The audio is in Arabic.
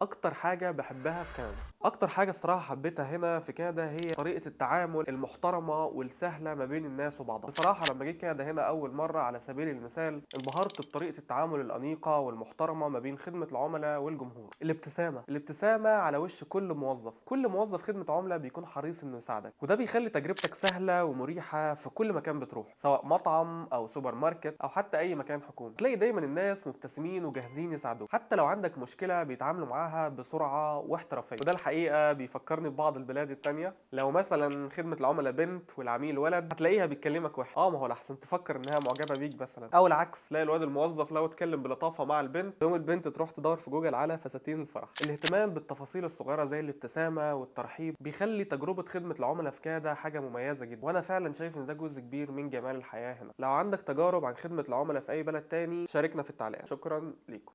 اكتر حاجة بحبها في كندا، اكتر حاجة الصراحة حبيتها هنا في كندا هي طريقة التعامل المحترمة والسهلة ما بين الناس وبعضها. بصراحة لما جيت كندا هنا اول مرة على سبيل المثال انبهرت بطريقة التعامل الانيقة والمحترمة ما بين خدمة العملاء والجمهور. الابتسامة على وش كل موظف خدمة عملاء بيكون حريص انه يساعدك، وده بيخلي تجربتك سهلة ومريحة في كل مكان بتروح، سواء مطعم او سوبر ماركت او حتى اي مكان حكومي. تلاقي دايما الناس مبتسمين وجاهزين يساعدوك، حتى لو عندك مشكلة بيتعاملوا معاها بسرعة واحترافية. وده الحقيقة بيفكرني ببعض البلاد التانية، لو مثلا خدمة العملاء بنت والعميل ولد هتلاقيها بيتكلمك وحش، ما هو لحسن تفكر انها معجبة بيك مثلا، او العكس تلاقي الواد الموظف لو اتكلم بلطافة مع البنت تقوم البنت تروح تدور في جوجل على فساتين الفرح. الاهتمام بالتفاصيل الصغيرة زي الابتسامة والترحيب بيخلي تجربة خدمة العملاء في كندا حاجة مميزة جدا، وانا فعلا شايف ان ده جزء كبير من جمال الحياة هنا. لو عندك تجارب عن خدمة العملاء في اي بلد تاني شاركنا في التعليقات. شكرا ليكم.